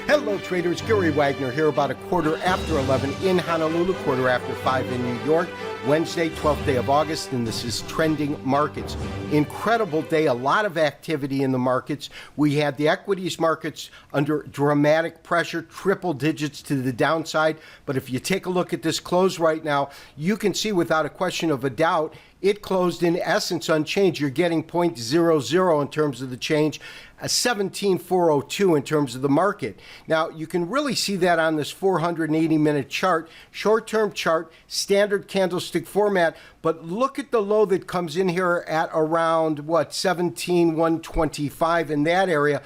Hello traders, Gary Wagner here about 11:15 in Honolulu, 5:15 in New York, Wednesday, 12th day of August, and this is Trending Markets. Incredible day, a lot of activity in the markets. We had the equities markets under dramatic pressure, triple digits to the downside, but if you take a look at this close right now, you can see without a question of a doubt, it closed in essence unchanged. You're getting 0.00 in terms of the change, 17,402 in terms of the market. Now, you can really see that on this 480-minute chart, short-term chart, standard candlestick format, but look at the low that comes in here at around, 17,125 in that area.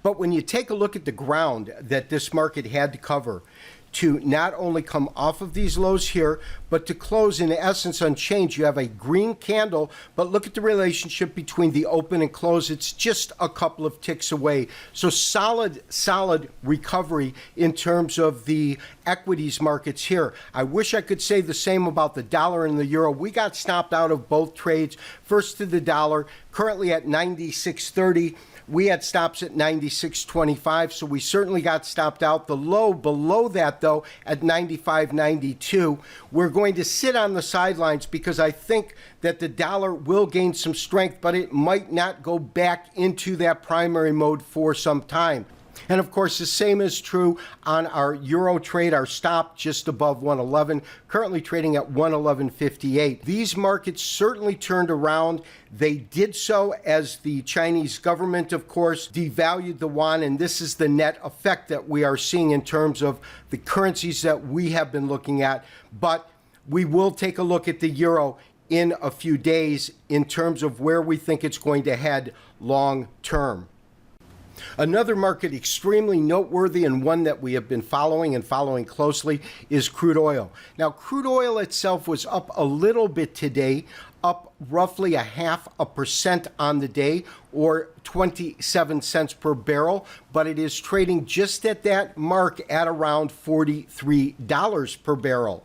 But when you take a look at the ground that this market had to cover, to not only come off of these lows here, but to close in essence unchanged. You have a green candle, but look at the relationship between the open and close. It's just a couple of ticks away. So solid recovery in terms of the equities markets here. I wish I could say the same about the dollar and the euro. We got stopped out of both trades. First to the dollar, currently at 96.30. We had stops at 96.25, so we certainly got stopped out. The low below that, though, at 95.92. We're going to sit on the sidelines because I think that the dollar will gain some strength, but it might not go back into that primary mode for some time. And of course, the same is true on our euro trade, our stop just above 111, currently trading at 111.58. These markets certainly turned around. They did so as the Chinese government, of course, devalued the yuan, and this is the net effect that we are seeing in terms of the currencies that we have been looking at. But we will take a look at the euro in a few days in terms of where we think it's going to head long term. Another market extremely noteworthy and one that we have been following closely is crude oil. Now, crude oil itself was up a little bit today, up roughly 0.5% on the day, or 27 cents per barrel, but it is trading just at that mark at around $43 per barrel.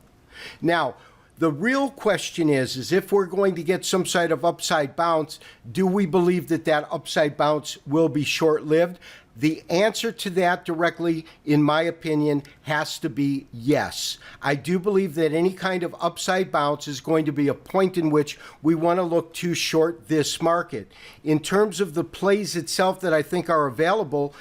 Now, the real question is if we're going to get some sort of upside bounce, do we believe that that upside bounce will be short-lived? The answer to that directly, in my opinion, has to be yes. I do believe that any kind of upside bounce is going to be a point in which we want to look to short this market. In terms of the plays itself that I think are available,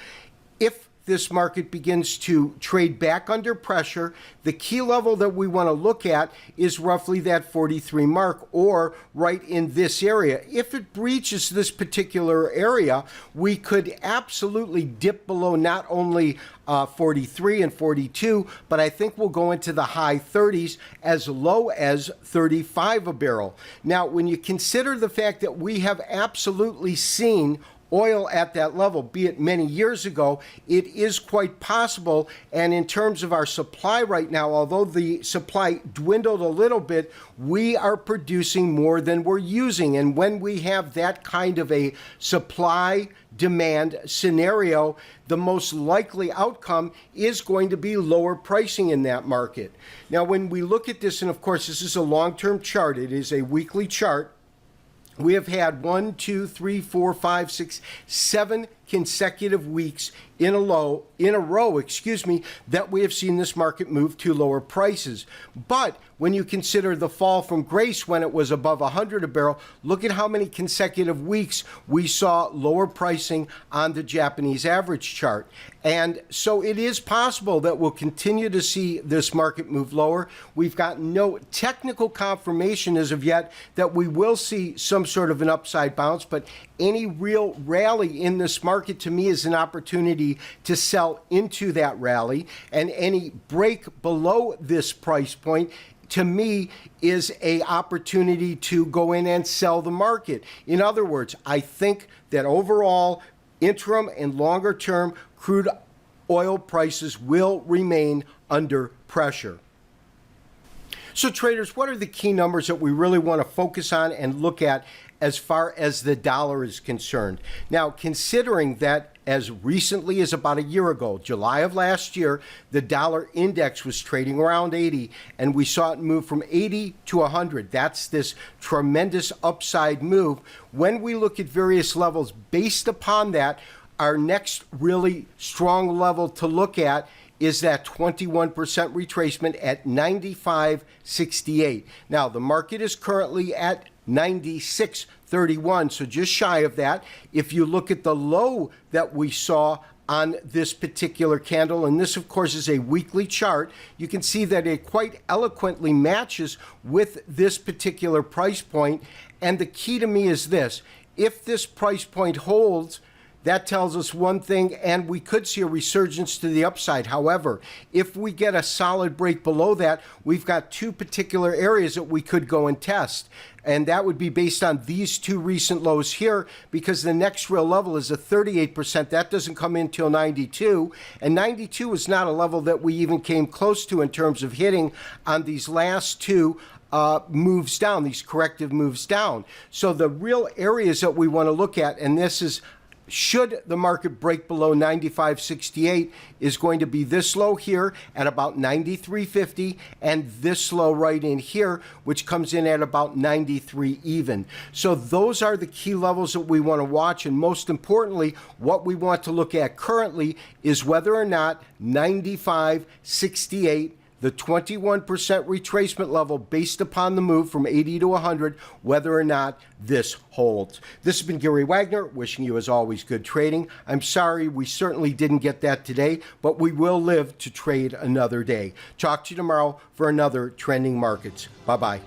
if this market begins to trade back under pressure, the key level that we want to look at is roughly that 43 mark, or right in this area. If it breaches this particular area, we could absolutely dip below not only 43 and 42, but I think we'll go into the high 30s as low as 35 a barrel. Now, when you consider the fact that we have absolutely seen oil at that level, be it many years ago, it is quite possible. And in terms of our supply right now, although the supply dwindled a little bit, we are producing more than we're using. And when we have that kind of a supply demand scenario, the most likely outcome is going to be lower pricing in that market. Now, when we look at this, and of course, this is a long-term chart, it is a weekly chart. We have had 1, 2, 3, 4, 5, 6, 7 consecutive weeks in a row, that we have seen this market move to lower prices. But when you consider the fall from grace when it was above 100 a barrel, look at how many consecutive weeks we saw lower pricing on the Japanese average chart. And so it is possible that we'll continue to see this market move lower. We've got no technical confirmation as of yet that we will see some sort of an upside bounce, but any real rally in this market to me is an opportunity to sell into that rally, and any break below this price point to me is a opportunity to go in and sell the market. In other words, I think that overall, interim and longer term, crude oil prices will remain under pressure. So traders, what are the key numbers that we really want to focus on and look at as far as the dollar is concerned. Now, considering that as recently as about a year ago, July of last year, the dollar index was trading around 80, and we saw it move from 80 to 100. That's this tremendous upside move. When we look at various levels based upon that, our next really strong level to look at is that 21% retracement at 95.68. Now, the market is currently at 96.31, so just shy of that. If you look at the low that we saw on this particular candle, and this of course is a weekly chart, you can see that it quite eloquently matches with this particular price point. And the key to me is this: if this price point holds, that tells us one thing, and we could see a resurgence to the upside. However, if we get a solid break below that, we've got two particular areas that we could go and test. And that would be based on these two recent lows here, because the next real level is a 38%. That doesn't come in till 92. And 92 is not a level that we even came close to in terms of hitting on these last two moves down, these corrective moves down. So the real areas that we want to look at, and this is should the market break below 95.68, is going to be this low here at about 93.50, and this low right in here, which comes in at about 93 even. So those are the key levels that we want to watch, and most importantly, what we want to look at currently is whether or not 95.68, the 21% retracement level based upon the move from 80 to 100, whether or not this holds. This has been Gary Wagner, wishing you, as always, good trading. I'm sorry we certainly didn't get that today, but we will live to trade another day. Talk to you tomorrow for another Trending Markets. Bye-bye.